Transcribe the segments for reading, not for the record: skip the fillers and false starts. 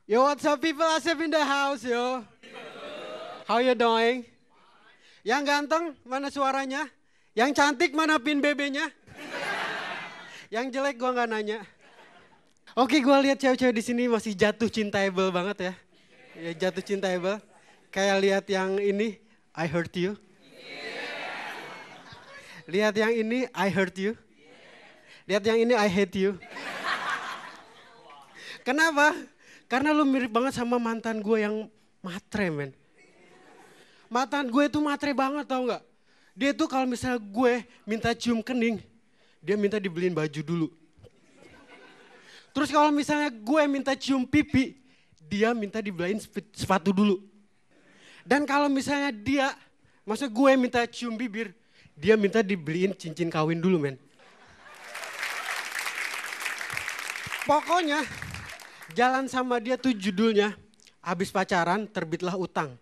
Yo, what's up people? Asep in the house, yo. How you doing? Yang ganteng, mana suaranya? Yang cantik, mana pin BB-nya? Yang jelek gua nggak nanya. Oke, gua lihat cewek-cewek di sini masih jatuh cintaable banget ya. Ya, jatuh cintaable. Kayak lihat yang ini, I hurt you. Lihat yang ini, I hurt you. Lihat yang ini, I hate you. Kenapa? Karena lu mirip banget sama mantan gue yang matre, men. Mantan gue tuh matre banget, tau gak? Dia tuh kalau misalnya gue minta cium kening, dia minta dibeliin baju dulu. Terus kalau misalnya gue minta cium pipi, dia minta dibeliin sepatu dulu. Dan kalau misalnya maksudnya gue minta cium bibir, dia minta dibeliin cincin kawin dulu, men. Pokoknya jalan sama dia tuh judulnya, habis pacaran terbitlah utang.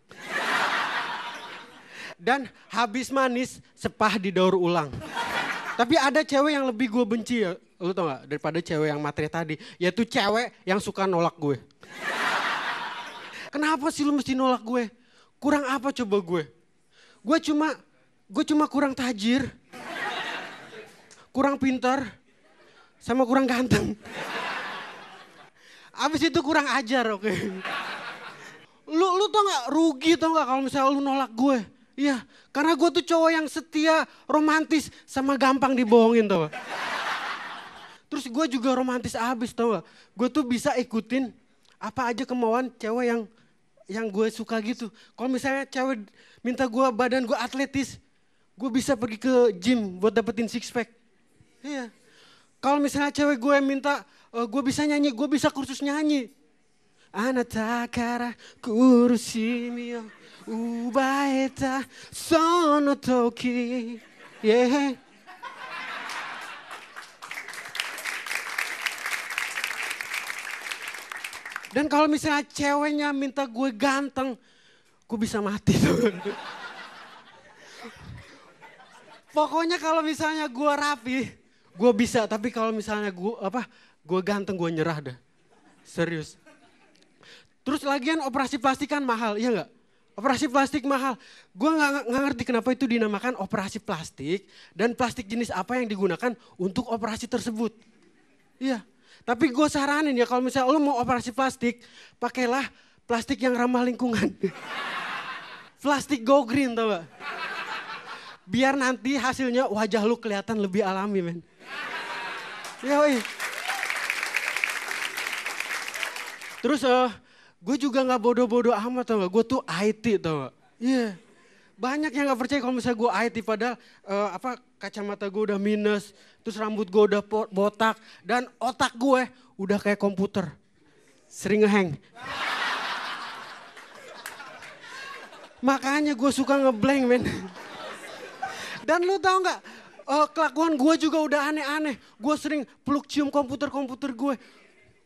Dan habis manis sepah didaur ulang. Tapi ada cewek yang lebih gue benci ya, lu tau gak? Daripada cewek yang matre tadi, yaitu cewek yang suka nolak gue. Kenapa sih lu mesti nolak gue? Kurang apa coba gue? Gue cuma kurang tajir, kurang pintar, sama kurang ganteng. Abis itu kurang ajar, oke. Lu tau gak rugi tau gak kalau misalnya lu nolak gue. Iya, karena gue tuh cowok yang setia, romantis, sama gampang dibohongin tau gak. Terus gue juga romantis abis tau gak. Gue tuh bisa ikutin apa aja kemauan cewek yang gue suka gitu. Kalau misalnya cewek minta gue badan gue atletis, gue bisa pergi ke gym buat dapetin six pack. Iya. Kalau misalnya cewek gue minta gue bisa nyanyi, gue bisa kursus nyanyi. Anatakara kurushimi yo ubaeta sono toki. Yeah. Dan kalau misalnya ceweknya minta gue ganteng, gue bisa mati tuh. Pokoknya kalau misalnya gue rapi, gue bisa. Tapi kalau misalnya gue ganteng, gue nyerah dah. Serius. Terus lagian operasi plastik kan mahal, iya nggak? Operasi plastik mahal. Gue nggak ngerti kenapa itu dinamakan operasi plastik dan plastik jenis apa yang digunakan untuk operasi tersebut. Iya. Tapi gue saranin ya kalau misalnya lo mau operasi plastik, pakailah plastik yang ramah lingkungan. Plastik go green tau gak? Biar nanti hasilnya wajah lu kelihatan lebih alami, men. Yoi. Terus gue juga gak bodoh-bodoh amat tau gak, gue tuh IT tau gak. Iya. Banyak yang gak percaya kalau misalnya gue IT padahal kacamata gue udah minus, terus rambut gue udah botak, dan otak gue udah kayak komputer. Sering ngehang. Makanya gue suka ngeblank, men. Dan lu tau gak, kelakuan gue juga udah aneh-aneh. Gue sering peluk cium komputer gue.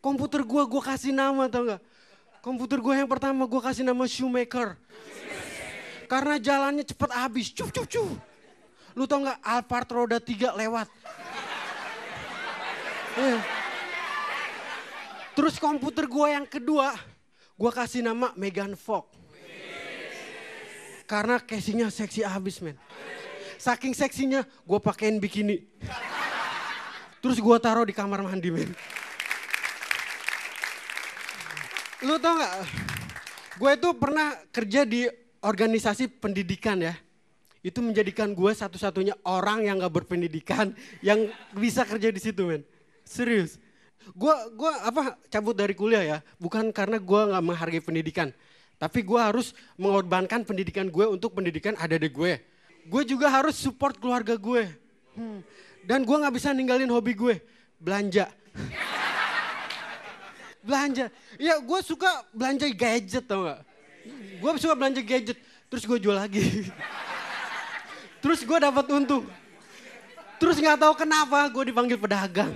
Komputer gue kasih nama tau gak. Komputer gue yang pertama gue kasih nama Shoemaker. Karena jalannya cepet habis. Cup. Lu tau gak Alphard roda 3 lewat. Terus komputer gue yang kedua gue kasih nama Megan Fox. Karena casingnya seksi abis, men. Saking seksinya gue pakein bikini. Terus gue taruh di kamar mandi, men. Lu tau gak, gue itu pernah kerja di organisasi pendidikan ya. Itu menjadikan gue satu-satunya orang yang gak berpendidikan yang bisa kerja di situ, men. Serius. Gue cabut dari kuliah ya, bukan karena gue gak menghargai pendidikan. Tapi gue harus mengorbankan pendidikan gue untuk pendidikan adik-adik gue. Gue juga harus support keluarga gue. Dan gue gak bisa ninggalin hobi gue, belanja. Belanja. Ya gue suka belanja gadget tau gak. Gue suka belanja gadget, terus gue jual lagi. Terus gue dapat untung. Terus gak tahu kenapa gue dipanggil pedagang.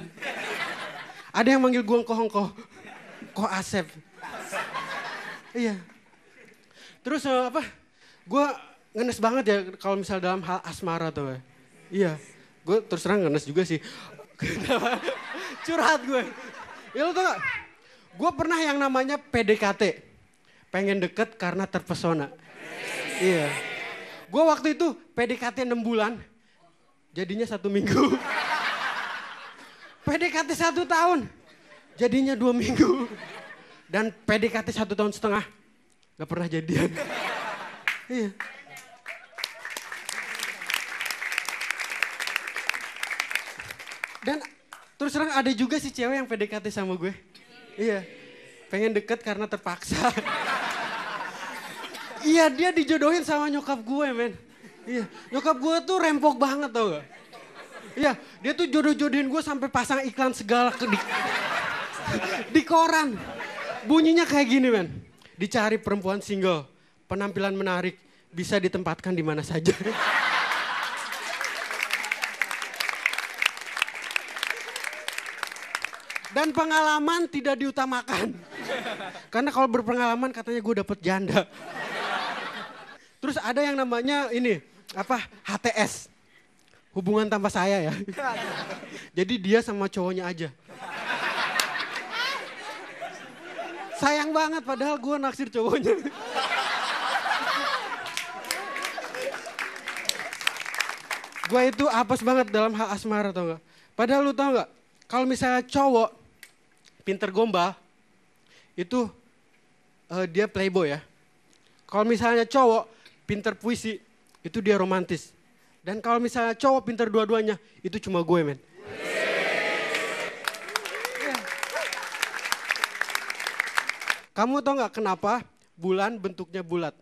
Ada yang manggil gue engkoh-engkoh. Kok Asep. Iya. Terus gue ngenes banget ya kalau misal dalam hal asmara tuh. Iya. Gue terus terang ngenes juga sih. Curhat gue. Ya lo tau gak? Gue pernah yang namanya PDKT. Pengen deket karena terpesona. Iya. Gue waktu itu PDKT 6 bulan. Jadinya 1 minggu. PDKT 1 tahun. Jadinya 2 minggu. Dan PDKT 1 tahun setengah. Gak pernah jadian. Iya. Dan terus terang ada juga sih cewek yang PDKT sama gue. Iya. Pengen deket karena terpaksa. Iya, dia dijodohin sama nyokap gue, men. Iya, nyokap gue tuh rempok banget tau gak? Iya, dia tuh jodoh-jodohin gue sampai pasang iklan segala di koran. Bunyinya kayak gini, men. Dicari perempuan single, penampilan menarik, bisa ditempatkan di mana saja. Dan pengalaman tidak diutamakan. Karena kalau berpengalaman katanya gue dapet janda. Terus ada yang namanya ini, HTS. Hubungan tanpa saya ya. Jadi dia sama cowoknya aja. Sayang banget padahal gue naksir cowoknya. Gue itu apes banget dalam hal asmara tau gak. Padahal lu tau gak, kalau misalnya cowok pinter gombal, itu dia playboy ya. Kalau misalnya cowok pinter puisi, itu dia romantis. Dan kalau misalnya cowok pinter dua-duanya, itu cuma gue, men. Kamu tau gak kenapa bulan bentuknya bulat?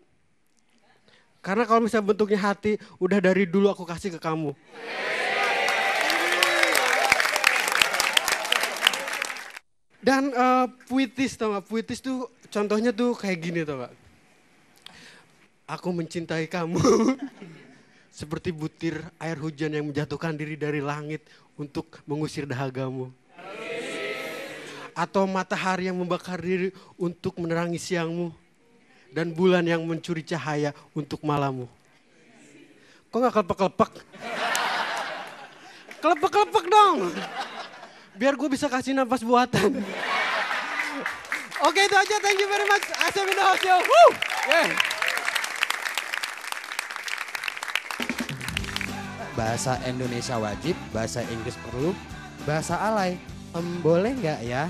Karena kalau misalnya bentuknya hati, udah dari dulu aku kasih ke kamu. Dan puitis tau gak? Puitis tuh contohnya tuh kayak gini tau gak? Aku mencintai kamu seperti butir air hujan yang menjatuhkan diri dari langit untuk mengusir dahagamu. Atau matahari yang membakar diri untuk menerangi siangmu. Dan bulan yang mencuri cahaya untuk malammu. Kok gak kelepek-kelepek? Kelepek-kelepek dong. Biar gue bisa kasih nafas buatan. Oke itu aja, thank you very much. Asam in the house yo. Woo! Yeah. Bahasa Indonesia wajib, bahasa Inggris perlu, bahasa alay. Boleh nggak ya?